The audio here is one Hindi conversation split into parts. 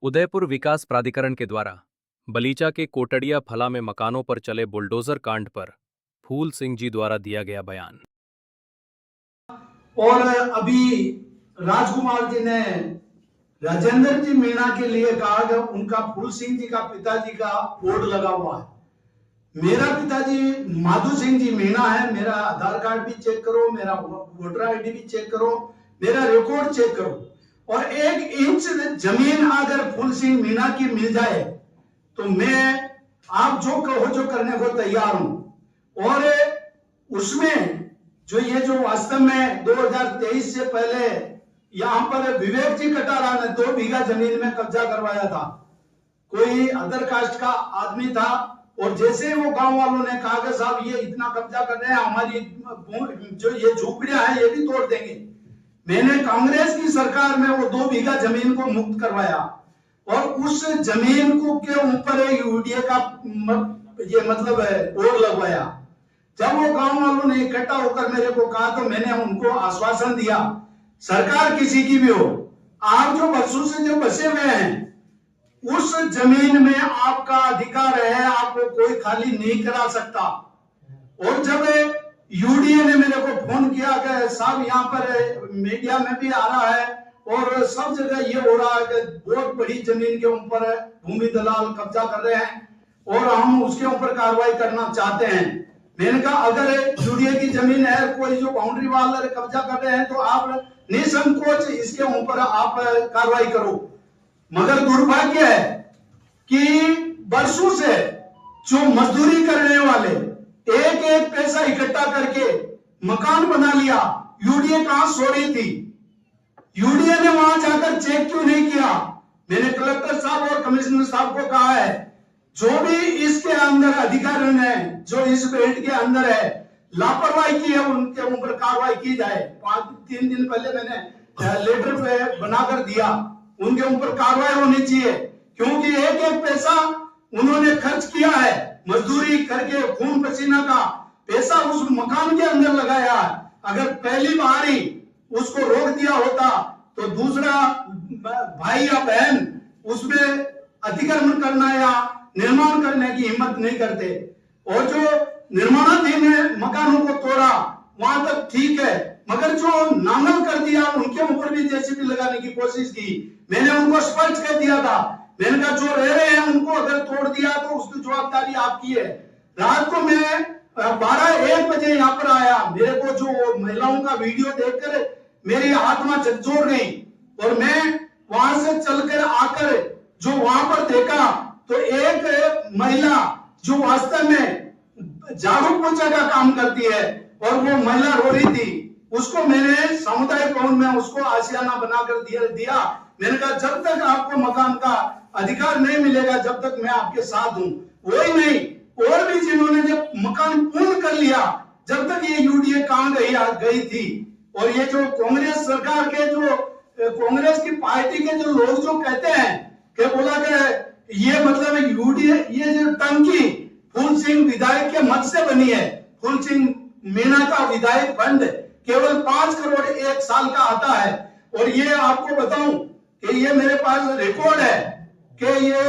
उदयपुर विकास प्राधिकरण के द्वारा बलीचा के कोटड़िया फला में मकानों पर चले बुलडोजर कांड पर फूल सिंह जी द्वारा दिया गया बयान। और अभी राजकुमार जी ने राजेंद्र जी मीणा के लिए कहा कि उनका फूल सिंह जी का पिताजी का बोर्ड लगा हुआ है। मेरा पिताजी माधु सिंह जी मीणा है। मेरा आधार कार्ड भी चेक करो, मेरा वोटर आईडी भी चेक करो, मेरा रिकॉर्ड चेक करो। और 1 इंच जमीन अगर फूल सिंह मीणा की मिल जाए तो मैं आप जो कहो जो करने को तैयार हूं। और उसमें जो वास्तव में 2023 से पहले यहां पर विवेक जी कटारा ने 2 बीघा जमीन में कब्जा करवाया था। कोई अदर कास्ट का आदमी था और जैसे वो गांव वालों ने कहा कि साहब ये इतना कब्जा कर रहे हैं, हमारी जो ये झोपड़ियां हैं ये भी तोड़ देंगे, मैंने कांग्रेस की सरकार में वो 2 बीघा जमीन को मुक्त करवाया और उस जमीन को के ऊपर यूडीए का ये मतलब बोर्ड लगवाया। जब वो गांव वालों ने इकट्ठा होकर मेरे को कहा तो मैंने उनको आश्वासन दिया, सरकार किसी की भी हो, आप जो वर्षों से जो बसे हुए हैं उस जमीन में आपका अधिकार है, आपको कोई खाली नहीं करा सकता। और जब यूडीए ने मेरे को फोन किया कि साहब यहाँ पर मीडिया में भी आ रहा है और सब जगह ये हो रहा है कि बहुत बड़ी जमीन के ऊपर भूमि दलाल कब्जा कर रहे हैं और हम उसके ऊपर कार्रवाई करना चाहते हैं। मैंने कहा अगर यूडीए की जमीन है, कोई जो बाउंड्री वाले कब्जा कर रहे हैं तो आप निसंकोच इसके ऊपर आप कार्रवाई करो। मगर दुर्भाग्य है कि वर्षों से जो मजदूरी करने वाले एक एक पैसा इकट्ठा करके मकान बना लिया, यूडीए कहां सो रही थी? यूडीए ने वहां जाकर चेक क्यों नहीं किया? मैंने कलेक्टर साहब और कमिश्नर साहब को कहा है, जो भी इसके अंदर अधिकारी है, जो इस बेल्ट के अंदर है, लापरवाही की है, उनके ऊपर कार्रवाई की जाए। 3 दिन पहले मैंने लेटर बनाकर दिया, उनके ऊपर कार्रवाई होनी चाहिए क्योंकि एक एक पैसा उन्होंने खर्च किया है, मजदूरी करके खून पसीना का पैसा उस मकान के अंदर लगाया है। अगर पहली बार ही उसको रोक दिया होता तो दूसरा भाई या बहन उसमें अतिक्रमण करना या निर्माण करने की हिम्मत नहीं करते। और जो निर्माणाधीन मकानों को तोड़ा वहां तक ठीक है, मगर जो नांगल कर दिया उनके ऊपर भी जेसीबी लगाने की कोशिश की। मैंने उनको स्पष्ट कह दिया था, मैंने कहा जो रह रहे हैं उनको अगर तोड़ दिया तो उसकी जवाबदारी आपकी है। रात को मैं 12-1 बजे यहाँ पर आया, मेरे को जो महिलाओं का वीडियो देखकर मेरी आत्मा झकझोर गई और मैं वहां से चलकर आकर जो वहां पर देखा तो एक महिला जो वास्तव में झाड़ू पोछा का काम करती है और वो महिला रो रही थी, उसको मैंने सामुदायिक भवन में उसको आशियाना बनाकर दिया। मैंने कहा जब तक आपको मकान का अधिकार नहीं मिलेगा जब तक मैं आपके साथ हूं। वही नहीं, और भी जिन्होंने जब मकान पूर्ण कर लिया जब तक ये यूडीए कहां गई थी। और ये जो कांग्रेस सरकार के जो कांग्रेस की पार्टी के जो लोग जो कहते हैं कि बोला कि ये मतलब यूडीए, ये जो टंकी फूल सिंह विधायक के मत से बनी है, फूल सिंह मीणा का विधायक फंड केवल 5 करोड़ 1 साल का आता है। और ये आपको बताऊं कि ये मेरे पास रिकॉर्ड है कि ये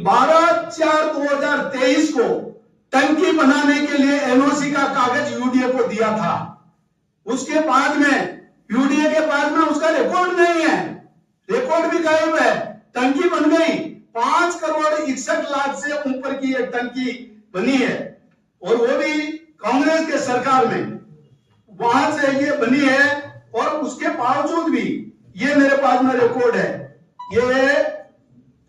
12/4/2023 को टंकी बनाने के लिए एनओसी का कागज यूडीए को दिया था। उसके बाद में यूडीए के पास में उसका रिकॉर्ड नहीं है, रिकॉर्ड भी गायब है। टंकी बन गई, 5 करोड़ 61 लाख से ऊपर की ये टंकी बनी है और वो भी कांग्रेस के सरकार में, वहां से ये बनी है। और उसके बावजूद भी ये मेरे पास में रिकॉर्ड है, ये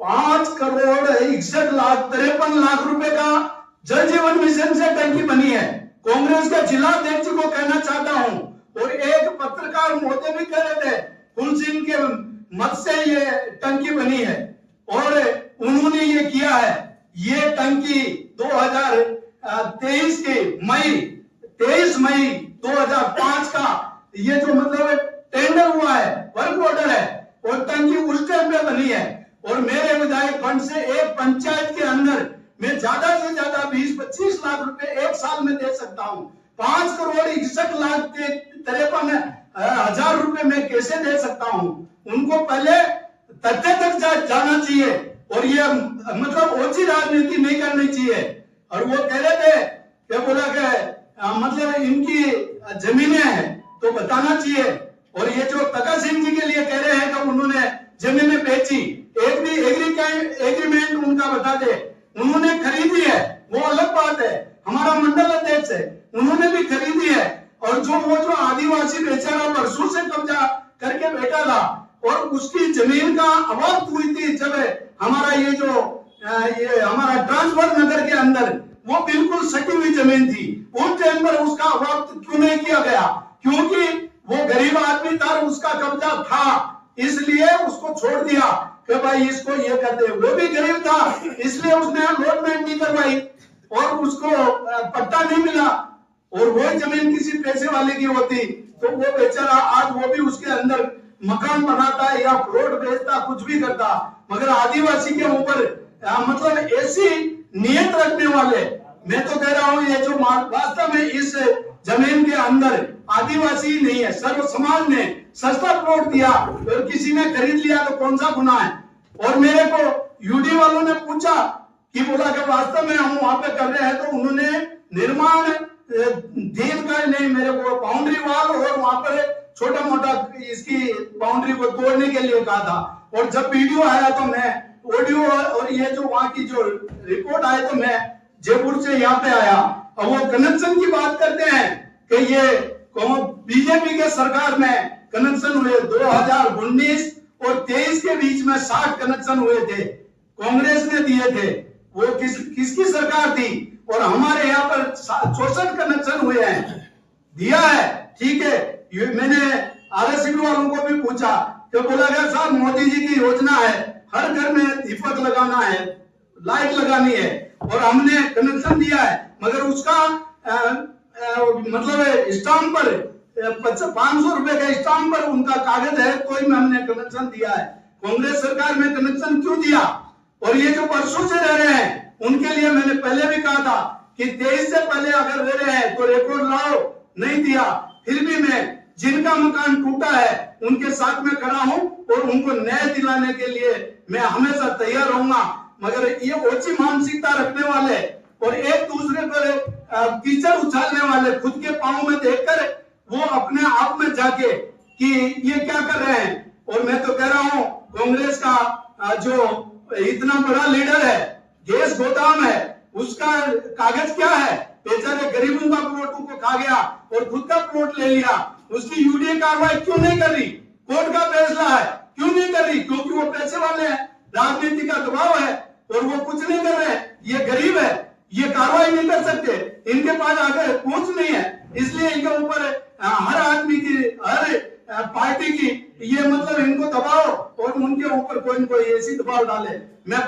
5 करोड़ 61 लाख 53 लाख रुपए का जल जीवन मिशन से टंकी बनी है। कांग्रेस के जिला अध्यक्ष को कहना चाहता हूं और एक पत्रकार महोदय भी कह रहे थे फूल सिंह के मत से ये टंकी बनी है और उन्होंने ये किया है। ये टंकी 2023 के 23 मई 2005 का ये जो मतलब टेंडर हुआ है, वर्क ऑर्डर है और टंकी उस टाइम पे बनी है। और मेरे विधायक फंड से एक पंचायत के अंदर मैं ज्यादा से ज्यादा 20-25 लाख रुपए 1 साल में दे सकता हूं। 5 करोड़ 61 लाख के 53 हजार रुपए मैं कैसे दे सकता हूं? उनको पहले तथ्य तक जाना चाहिए और ये मतलब ओछी राजनीति नहीं करनी चाहिए। और वो कह रहे थे क्या बोला कि मतलब इनकी जमीनें हैं तो बताना चाहिए। और ये जो तका सिंह जी के लिए कह रहे हैं कि उन्होंने जमीनें बेची, एक भी एग्रीमेंट उनका बता दे। उन्होंने खरीदी है वो अलग बात है, हमारा मंडल अध्यक्ष है उन्होंने भी खरीदी है। और जो आदिवासी बेचारा परसों से कब्जा करके बैठा था और उसकी जमीन का अवाप्त हुई थी जब हमारा ये हमारा ट्रांसफर नगर के अंदर वो बिल्कुल सटी हुई जमीन थी, उस टाइम पर उसका अवाप्त क्यों नहीं किया गया? क्योंकि वो गरीब आदमी था, उसका कब्जा था, इसलिए उसको छोड़ दिया कि भाई इसको ये कर दे। वो भी गरीब था इसलिए उसने अलॉटमेंट नहीं करवाई और उसको पट्टा नहीं मिला। और वो जमीन किसी पैसे वाले की होती तो वो बेचारा आज वो भी उसके अंदर मकान बनाता या प्लॉट बेचता, कुछ भी करता। मगर आदिवासी के ऊपर मतलब ऐसी नियत रखने वाले, मैं तो कह रहा हूं ये जो वास्तव में इस जमीन के अंदर आदिवासी नहीं है, सर्व समाज ने सस्ता प्लॉट दिया और किसी ने खरीद लिया तो कौन सा गुनाह है? और मेरे को यूडी वालों ने पूछा कि बोला कि वास्तव में हम वहां पे कर रहे हैं तो उन्होंने निर्माण दीर्घकाल नहीं, मेरे को बाउंड्री वॉल और वहां पर छोटा मोटा इसकी बाउंड्री को तोड़ने के लिए कहा था। और जब वीडियो आया तो मैं ऑडियो और ये जो वहां की जो रिपोर्ट आए तो मैं जयपुर से यहाँ पे आया। और वो कनेक्शन की बात करते हैं कि ये बीजेपी के सरकार में कनेक्शन हुए 2019 और 23 के बीच में 60 कनेक्शन हुए थे, कांग्रेस ने दिए थे। वो किसकी सरकार थी? और हमारे यहाँ पर 64 कनेक्शन हुए हैं, दिया है, ठीक है। ये मैंने आरएसबी वालों को भी पूछा तो बोला गया साहब मोदी जी की योजना है, हर घर में दीपक लगाना है, लाइट लगानी है और हमने कनेक्शन दिया है। मगर उसका मतलब स्टाम्प पर 500 रुपए का स्टाम्प पर उनका कागज है तो ही हमने कनेक्शन दिया है। कांग्रेस सरकार में कनेक्शन क्यों दिया? और ये जो परसों से रह रहे हैं उनके लिए मैंने पहले भी कहा था कि 23 से पहले अगर रह रहे हैं तो रिकॉर्ड लाओ, नहीं दिया। फिर भी मैं जिनका मकान टूटा है उनके साथ में खड़ा हूं और उनको न्याय दिलाने के लिए मैं हमेशा तैयार रहूंगा। मगर ये ओछी मानसिकता रखने वाले और एक दूसरे पर कीचड़ उछालने वाले खुद के पांव में देखकर वो अपने आप में जाके कि ये क्या कर रहे हैं। और मैं तो कह रहा हूं कांग्रेस का जो इतना बड़ा लीडर है, गैस गोदाम है, उसका कागज क्या है? बेचारे गरीबों का प्लॉट को खा गया और खुद का प्लॉट ले लिया। उसकी यूडीए कार्रवाई क्यों नहीं कर रही? कोर्ट का फैसला है, क्यों नहीं कर रही? क्योंकि वो पैसे वाले हैं, राजनीति का दबाव है और वो कुछ नहीं कर रहे। ये गरीब है, ये कार्रवाई नहीं कर सकते, इनके पास आगे पहुंच नहीं है, इसलिए इनके ऊपर हर आदमी की, हर पार्टी की ये मतलब इनको दबाओ और उनके ऊपर कोई न कोई ऐसी दबाव डाले। मैं